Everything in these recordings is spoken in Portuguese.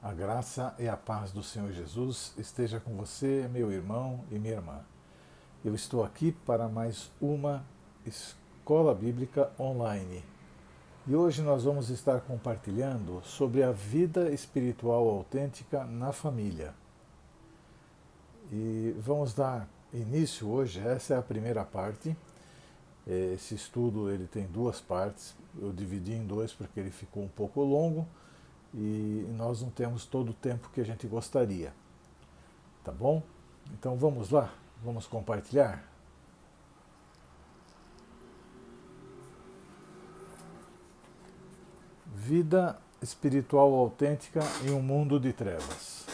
A graça e a paz do Senhor Jesus esteja com você, meu irmão e minha irmã. Eu estou aqui para mais uma Escola Bíblica Online. E hoje nós vamos estar compartilhando sobre a vida espiritual autêntica na família. E vamos dar início hoje, essa é a primeira parte. Esse estudo ele tem duas partes, eu dividi em dois porque ele ficou um pouco longo e nós não temos todo o tempo que a gente gostaria. Tá bom? Então vamos lá, vamos compartilhar. Vida espiritual autêntica em um mundo de trevas.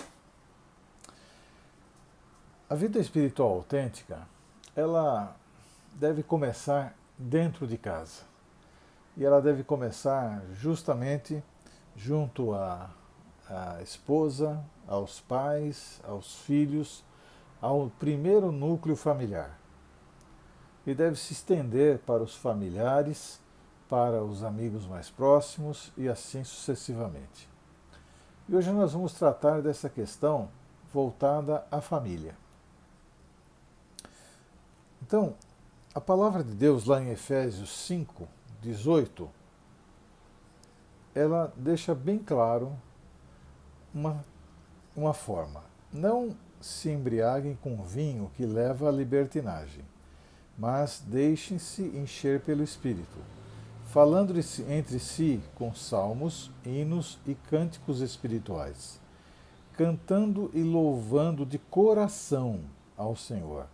A vida espiritual autêntica, ela deve começar dentro de casa. E ela deve começar justamente junto à esposa, aos pais, aos filhos, ao primeiro núcleo familiar. E deve se estender para os familiares, para os amigos mais próximos e assim sucessivamente. E hoje nós vamos tratar dessa questão voltada à família. Então, a palavra de Deus lá em Efésios 5, 18, ela deixa bem claro uma forma. Não se embriaguem com vinho que leva à libertinagem, mas deixem-se encher pelo Espírito, falando entre si com salmos, hinos e cânticos espirituais, cantando e louvando de coração ao Senhor,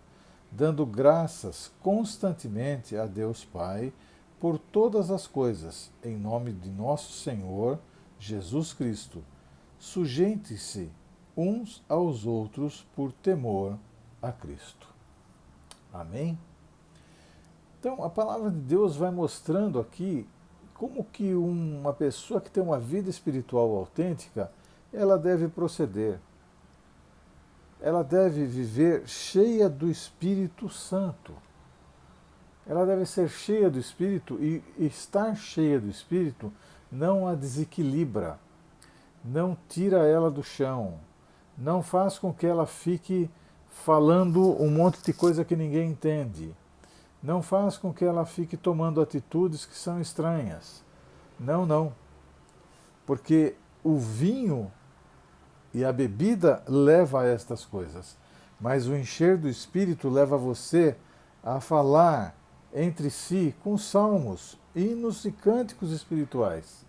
dando graças constantemente a Deus Pai por todas as coisas, em nome de nosso Senhor Jesus Cristo. Sujeitem-se uns aos outros por temor a Cristo. Amém? Então, a palavra de Deus vai mostrando aqui como que uma pessoa que tem uma vida espiritual autêntica, ela deve proceder. Ela deve viver cheia do Espírito Santo. Ela deve ser cheia do Espírito e estar cheia do Espírito não a desequilibra, não tira ela do chão, não faz com que ela fique falando um monte de coisa que ninguém entende, não faz com que ela fique tomando atitudes que são estranhas. Não, não. Porque o vinho e a bebida leva a estas coisas, mas o encher do Espírito leva você a falar entre si com salmos, hinos e cânticos espirituais,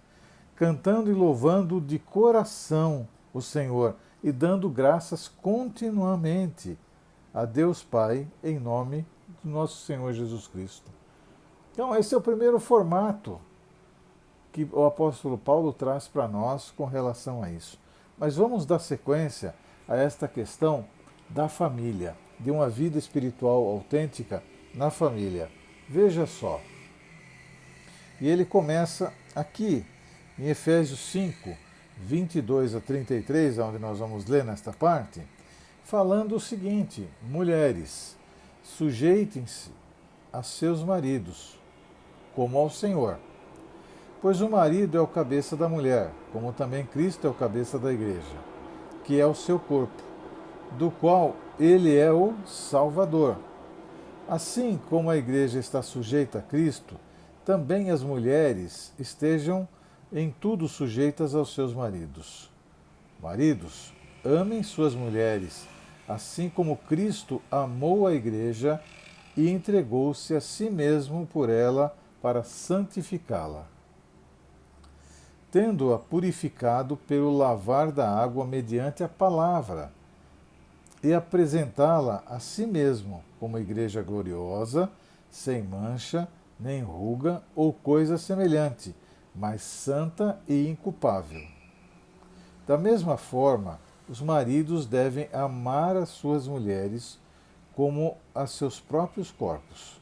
cantando e louvando de coração o Senhor e dando graças continuamente a Deus Pai em nome do nosso Senhor Jesus Cristo. Então esse é o primeiro formato que o apóstolo Paulo traz para nós com relação a isso. Mas vamos dar sequência a esta questão da família, de uma vida espiritual autêntica na família. Veja só. E ele começa aqui, em Efésios 5, 22 a 33, onde nós vamos ler nesta parte, falando o seguinte: mulheres, sujeitem-se a seus maridos, como ao Senhor. Pois o marido é o cabeça da mulher, como também Cristo é o cabeça da igreja, que é o seu corpo, do qual ele é o Salvador. Assim como a igreja está sujeita a Cristo, também as mulheres estejam em tudo sujeitas aos seus maridos. Maridos, amem suas mulheres, assim como Cristo amou a igreja e entregou-se a si mesmo por ela para santificá-la, tendo-a purificado pelo lavar da água mediante a palavra, e apresentá-la a si mesmo como igreja gloriosa, sem mancha, nem ruga ou coisa semelhante, mas santa e inculpável. Da mesma forma, os maridos devem amar as suas mulheres como a seus próprios corpos.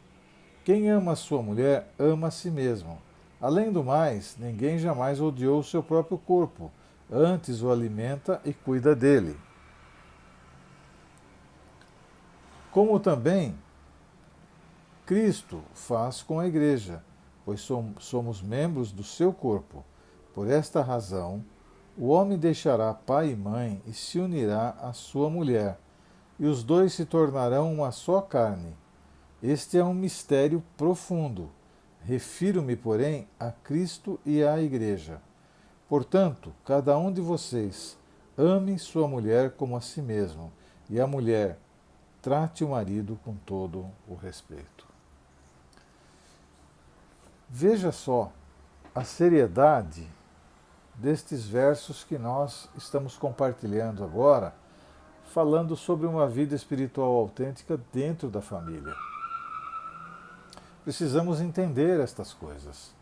Quem ama a sua mulher, ama a si mesmo. Além do mais, ninguém jamais odiou o seu próprio corpo, antes o alimenta e cuida dele. Como também Cristo faz com a igreja, pois somos membros do seu corpo. Por esta razão, O homem deixará pai e mãe e se unirá à sua mulher, e os dois se tornarão uma só carne. Este é um mistério profundo. Refiro-me, porém, a Cristo e à Igreja. Portanto, cada um de vocês ame sua mulher como a si mesmo, e a mulher trate o marido com todo o respeito. Veja só a seriedade destes versos que nós estamos compartilhando agora, falando sobre uma vida espiritual autêntica dentro da família. Precisamos entender estas coisas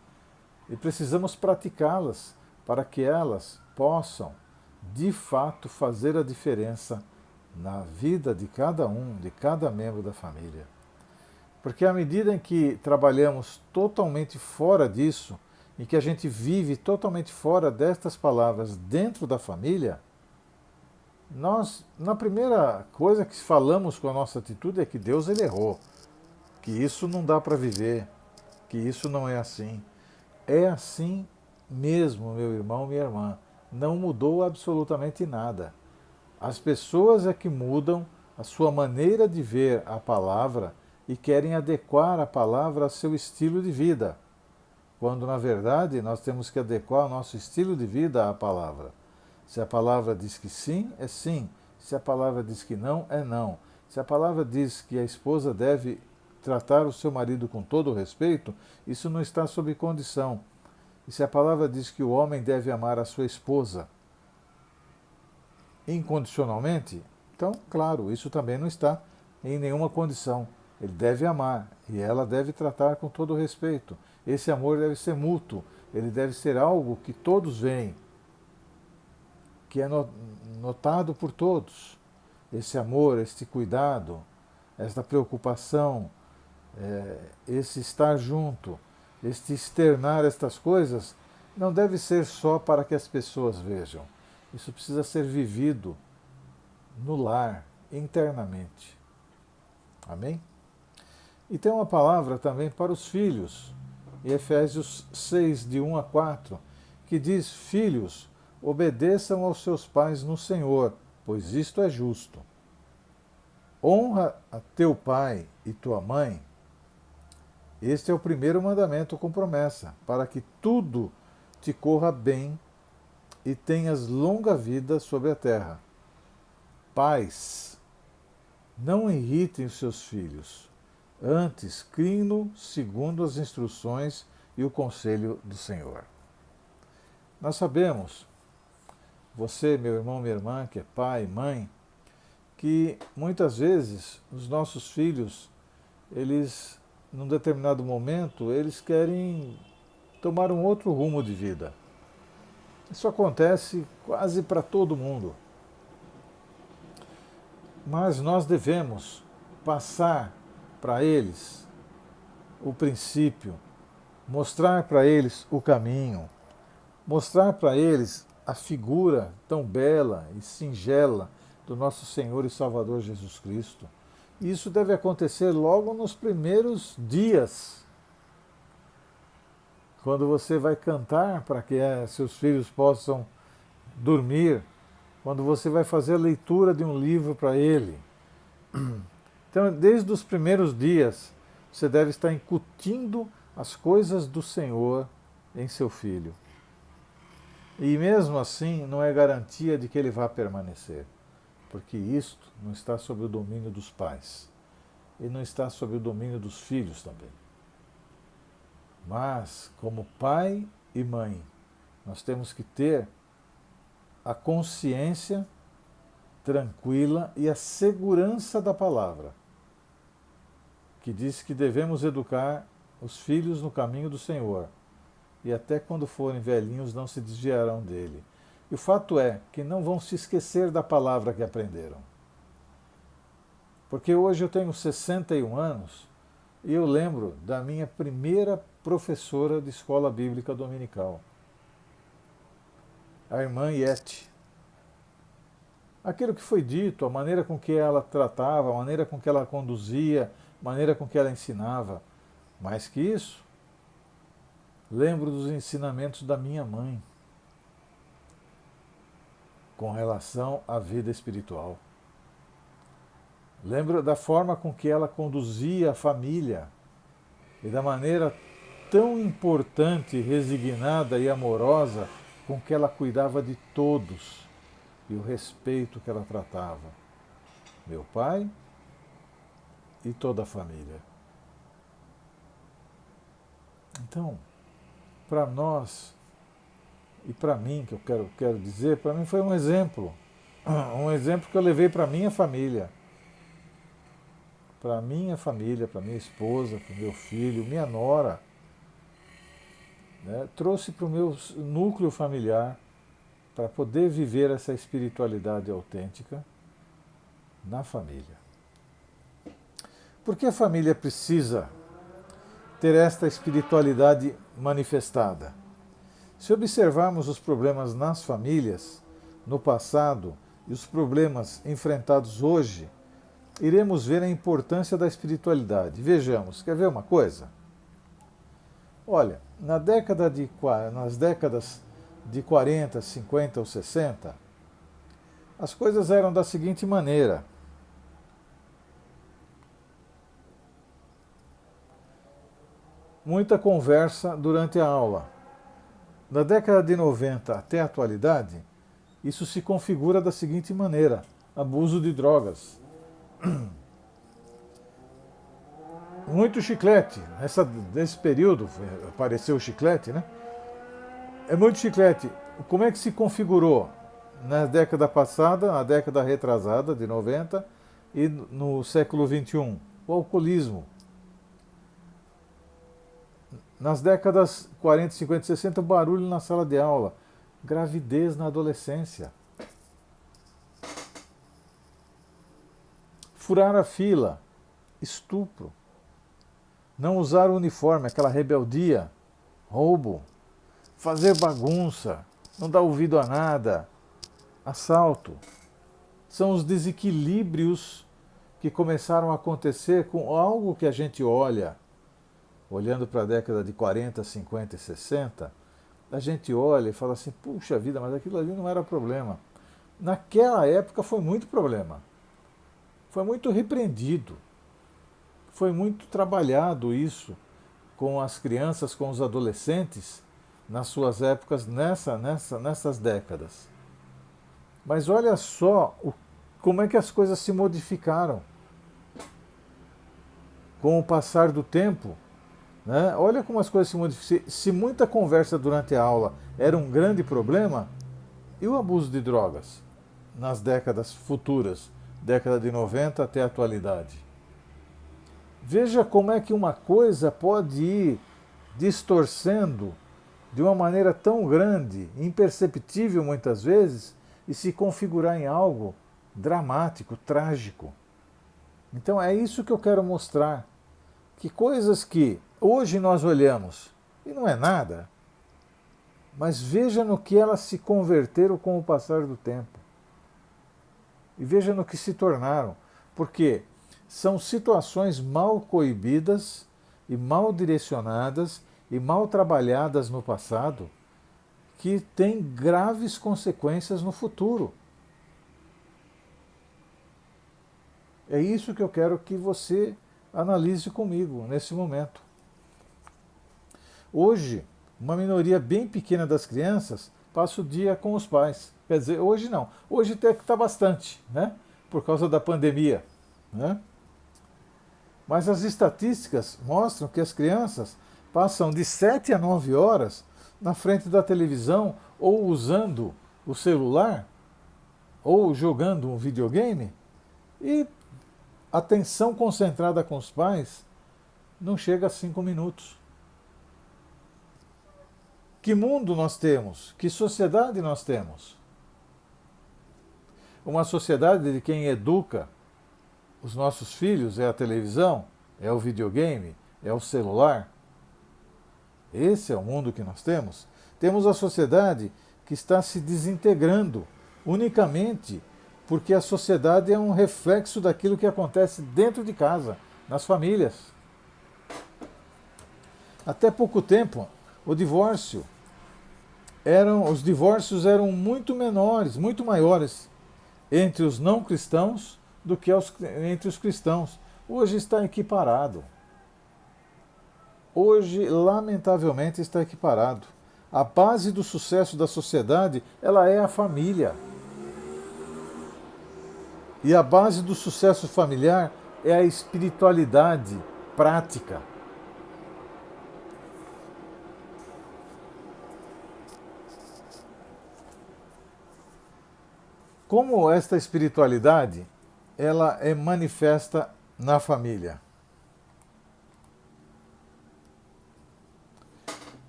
e precisamos praticá-las para que elas possam, de fato, fazer a diferença na vida de cada um, de cada membro da família. Porque à medida em que trabalhamos totalmente fora disso, em que a gente vive totalmente fora destas palavras dentro da família, nós, na primeira coisa que falamos com a nossa atitude é que Deus ele errou, que isso não dá para viver, que isso não é assim. É assim mesmo, meu irmão, minha irmã. Não mudou absolutamente nada. As pessoas é que mudam a sua maneira de ver a palavra e querem adequar a palavra ao seu estilo de vida, quando na verdade nós temos que adequar o nosso estilo de vida à palavra. Se a palavra diz que sim, é sim. Se a palavra diz que não, é não. Se a palavra diz que a esposa deve tratar o seu marido com todo o respeito, isso não está sob condição. E se a palavra diz que o homem deve amar a sua esposa incondicionalmente, então, claro, isso também não está em nenhuma condição. Ele deve amar e ela deve tratar com todo o respeito. Esse amor deve ser mútuo, ele deve ser algo que todos veem, que é notado por todos. Esse amor, este cuidado, esta preocupação, esse estar junto, este externar estas coisas, não deve ser só para que as pessoas vejam. Isso precisa ser vivido no lar, internamente. Amém? E tem uma palavra também para os filhos, em Efésios 6, de 1 a 4, que diz: Filhos, obedeçam aos seus pais no Senhor, pois isto é justo. Honra a teu pai e tua mãe. Este é o primeiro mandamento com promessa, para que tudo te corra bem e tenhas longa vida sobre a terra. Pais, não irritem os seus filhos, antes criem-no segundo as instruções e o conselho do Senhor. Nós sabemos, você, meu irmão, minha irmã, que é pai, mãe, que muitas vezes os nossos filhos, eles, num determinado momento, eles querem tomar um outro rumo de vida. Isso acontece quase para todo mundo. Mas nós devemos passar para eles o princípio, mostrar para eles o caminho, mostrar para eles a figura tão bela e singela do nosso Senhor e Salvador Jesus Cristo. E isso deve acontecer logo nos primeiros dias, quando você vai cantar para que seus filhos possam dormir, quando você vai fazer a leitura de um livro para ele. Então, desde os primeiros dias, você deve estar incutindo as coisas do Senhor em seu filho. E mesmo assim, não é garantia de que ele vá permanecer, porque isto não está sob o domínio dos pais, e não está sob o domínio dos filhos também. Mas, como pai e mãe, nós temos que ter a consciência tranquila e a segurança da palavra, que diz que devemos educar os filhos no caminho do Senhor, e até quando forem velhinhos não se desviarão dele. E o fato é que não vão se esquecer da palavra que aprenderam. Porque hoje eu tenho 61 anos e eu lembro da minha primeira professora de escola bíblica dominical, a irmã Iete. Aquilo que foi dito, a maneira com que ela tratava, a maneira com que ela conduzia, a maneira com que ela ensinava. Mais que isso, lembro dos ensinamentos da minha mãe. com relação à vida espiritual. Lembro da forma com que ela conduzia a família e da maneira tão importante, resignada e amorosa com que ela cuidava de todos e o respeito que ela tratava. Meu pai e toda a família. Então, para nós e para mim, que eu quero dizer, para mim foi um exemplo que eu levei para minha família. Para minha família, para minha esposa, para o meu filho, minha nora, né? Trouxe para o meu núcleo familiar para poder viver essa espiritualidade autêntica na família. Por que a família precisa ter esta espiritualidade manifestada? Se observarmos os problemas nas famílias, no passado, e os problemas enfrentados hoje, iremos ver a importância da espiritualidade. Vejamos, quer ver uma coisa? Olha, nas décadas de 40, 50 ou 60, as coisas eram da seguinte maneira. Muita conversa durante a aula. Da década de 90 até a atualidade, isso se configura da seguinte maneira: abuso de drogas. Muito chiclete. Nesse período apareceu o chiclete, né? É muito chiclete. Como é que se configurou? Na década passada, na década retrasada, de 90, e no século XXI? O alcoolismo. Nas décadas 40, 50 e 60, barulho na sala de aula. Gravidez na adolescência. Furar a fila. Estupro. Não usar o uniforme, aquela rebeldia. Roubo. Fazer bagunça. Não dar ouvido a nada. Assalto. São os desequilíbrios que começaram a acontecer com algo que a gente olha. Olhando para a década de 40, 50 e 60, a gente olha e fala assim, puxa vida, mas aquilo ali não era problema. Naquela época foi muito problema. Foi muito repreendido. Foi muito trabalhado isso com as crianças, com os adolescentes, nas suas épocas, nessas décadas. Mas olha só como é que as coisas se modificaram com o passar do tempo. Né? Olha como as coisas se modificam. Se muita conversa durante a aula era um grande problema, e o abuso de drogas nas décadas futuras, década de 90 até a atualidade? Veja como é que uma coisa pode ir distorcendo de uma maneira tão grande, imperceptível muitas vezes, e se configurar em algo dramático, trágico. Então é isso que eu quero mostrar. Que coisas que hoje nós olhamos e não é nada, mas veja no que elas se converteram com o passar do tempo. E veja no que se tornaram. Porque são situações mal coibidas e mal direcionadas e mal trabalhadas no passado que têm graves consequências no futuro. É isso que eu quero que você analise comigo nesse momento. Hoje, uma minoria bem pequena das crianças passa o dia com os pais. Quer dizer, hoje não. Hoje até que está bastante, né? Por causa da pandemia, né? Mas as estatísticas mostram que as crianças passam de 7 a 9 horas na frente da televisão, ou usando o celular, ou jogando um videogame, e a atenção concentrada com os pais não chega a 5 minutos. Que mundo nós temos? Que sociedade nós temos? Uma sociedade de quem educa os nossos filhos é a televisão, é o videogame, é o celular? Esse é o mundo que nós temos? Temos a sociedade que está se desintegrando unicamente porque a sociedade é um reflexo daquilo que acontece dentro de casa, nas famílias. Até pouco tempo, o divórcio os divórcios eram muito menores, muito maiores entre os não cristãos do que entre os cristãos. Hoje está equiparado. Hoje, lamentavelmente, está equiparado. A base do sucesso da sociedade, ela é a família. E a base do sucesso familiar é a espiritualidade prática. Como esta espiritualidade, ela é manifesta na família.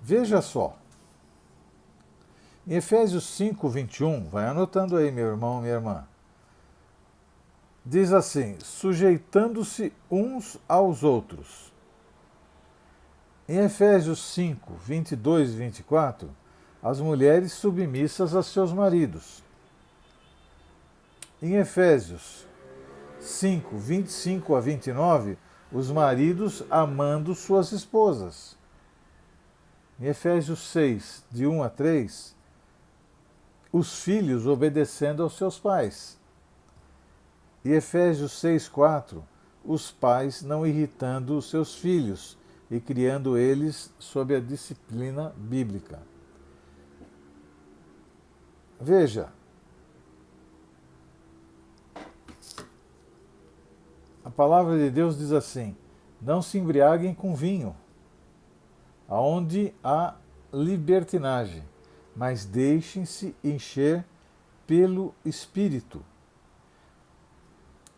Veja só. Em Efésios 5, 21, vai anotando aí, meu irmão, minha irmã. Diz assim: sujeitando-se uns aos outros. Em Efésios 5, 22 e 24, as mulheres submissas a seus maridos. Em Efésios 5, 25 a 29, os maridos amando suas esposas. Em Efésios 6, de 1 a 3, os filhos obedecendo aos seus pais. E Efésios 6, 4, os pais não irritando os seus filhos e criando eles sob a disciplina bíblica. Veja, a palavra de Deus diz assim: não se embriaguem com vinho, aonde há libertinagem, mas deixem-se encher pelo Espírito.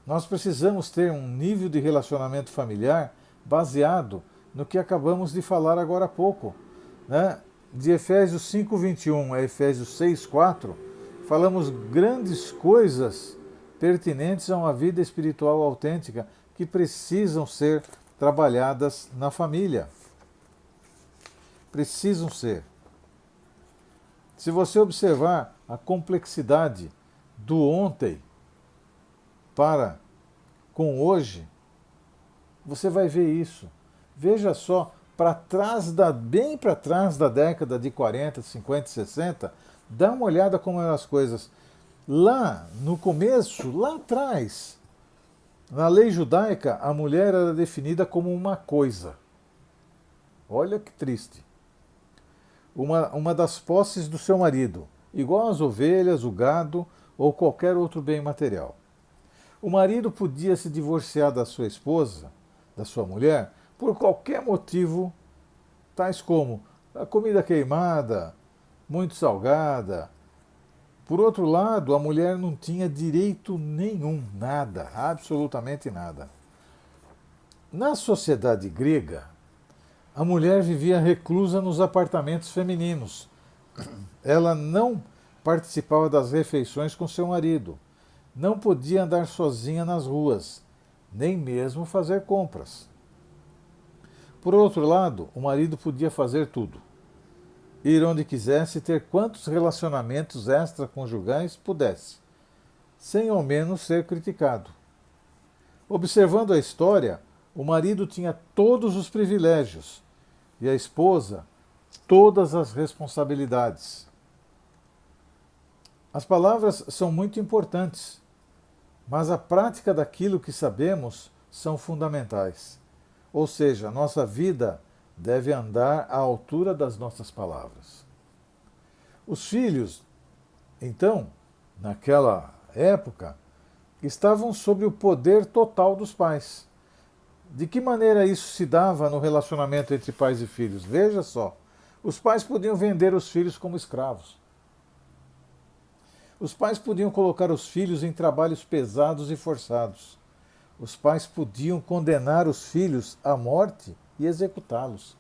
Nós precisamos ter um nível de relacionamento familiar baseado no que acabamos de falar agora há pouco, né? De Efésios 5, 21 a Efésios 6, 4, falamos grandes coisas pertinentes a uma vida espiritual autêntica que precisam ser trabalhadas na família. Precisam ser. Se você observar a complexidade do ontem para com hoje, você vai ver isso. Veja só, bem para trás da década de 40, 50 e 60, dá uma olhada como eram as coisas. Lá no começo, lá atrás, na lei judaica, a mulher era definida como uma coisa. Olha que triste. Uma das posses do seu marido, igual as ovelhas, o gado ou qualquer outro bem material. O marido podia se divorciar da sua esposa, da sua mulher, por qualquer motivo, tais como a comida queimada, muito salgada. Por outro lado, a mulher não tinha direito nenhum, nada, absolutamente nada. Na sociedade grega, a mulher vivia reclusa nos apartamentos femininos. Ela não participava das refeições com seu marido, não podia andar sozinha nas ruas, nem mesmo fazer compras. Por outro lado, o marido podia fazer tudo, ir onde quisesse e ter quantos relacionamentos extraconjugais pudesse, sem ao menos ser criticado. Observando a história, o marido tinha todos os privilégios e a esposa todas as responsabilidades. As palavras são muito importantes, mas a prática daquilo que sabemos são fundamentais. Ou seja, a nossa vida deve andar à altura das nossas palavras. Os filhos, então, naquela época, estavam sob o poder total dos pais. De que maneira isso se dava no relacionamento entre pais e filhos? Veja só, os pais podiam vender os filhos como escravos. Os pais podiam colocar os filhos em trabalhos pesados e forçados. Os pais podiam condenar os filhos à morte e executá-los.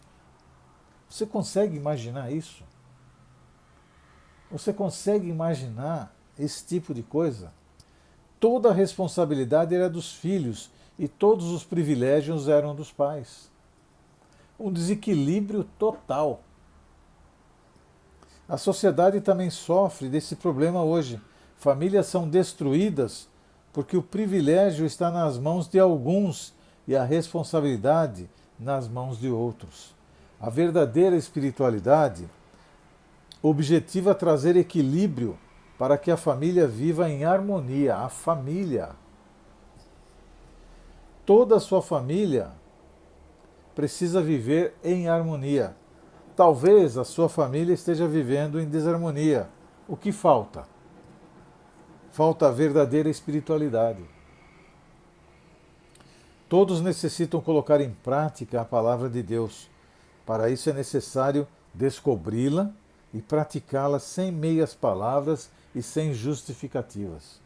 Você consegue imaginar isso? Você consegue imaginar esse tipo de coisa? Toda a responsabilidade era dos filhos e todos os privilégios eram dos pais. Um desequilíbrio total. A sociedade também sofre desse problema hoje. Famílias são destruídas porque o privilégio está nas mãos de alguns e a responsabilidade nas mãos de outros. A verdadeira espiritualidade, objetiva trazer equilíbrio para que a família viva em harmonia. A família. Toda a sua família precisa viver em harmonia. Talvez a sua família esteja vivendo em desarmonia. O que falta? Falta a verdadeira espiritualidade. Todos necessitam colocar em prática a palavra de Deus. Para isso é necessário descobri-la e praticá-la sem meias palavras e sem justificativas.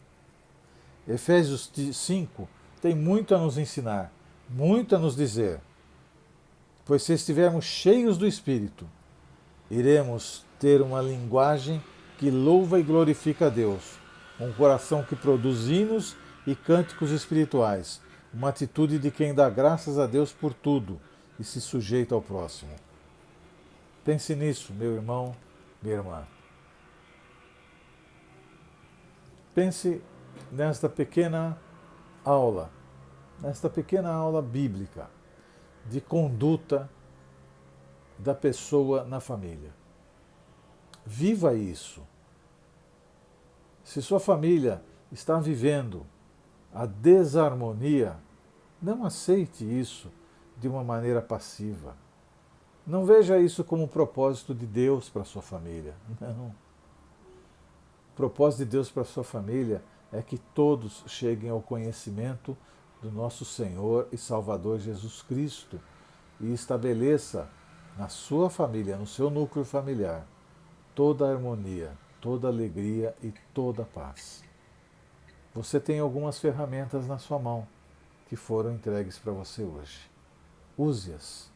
Efésios 5 tem muito a nos ensinar, muito a nos dizer. Pois se estivermos cheios do Espírito, iremos ter uma linguagem que louva e glorifica a Deus, um coração que produz hinos e cânticos espirituais, uma atitude de quem dá graças a Deus por tudo e se sujeita ao próximo. Pense nisso, meu irmão, minha irmã. Pense nesta pequena aula bíblica de conduta da pessoa na família. Viva isso. Se sua família está vivendo a desarmonia, não aceite isso de uma maneira passiva. Não veja isso como um propósito de Deus para sua família. Não. O propósito de Deus para sua família é que todos cheguem ao conhecimento do nosso Senhor e Salvador Jesus Cristo e estabeleça na sua família, no seu núcleo familiar, toda a harmonia, toda a alegria e toda a paz. Você tem algumas ferramentas na sua mão que foram entregues para você hoje. Use-as.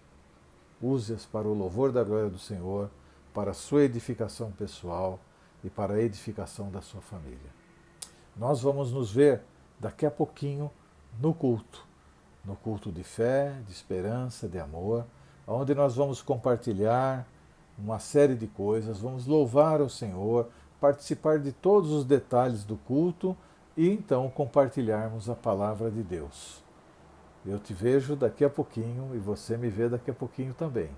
Use-as para o louvor da glória do Senhor, para a sua edificação pessoal e para a edificação da sua família. Nós vamos nos ver daqui a pouquinho no culto de fé, de esperança, de amor, onde nós vamos compartilhar uma série de coisas, vamos louvar o Senhor, participar de todos os detalhes do culto e então compartilharmos a palavra de Deus. Eu te vejo daqui a pouquinho e você me vê daqui a pouquinho também.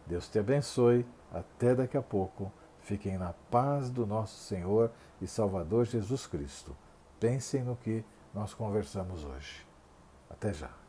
Deus te abençoe. Até daqui a pouco. Fiquem na paz do nosso Senhor e Salvador Jesus Cristo. Pensem no que nós conversamos hoje. Até já.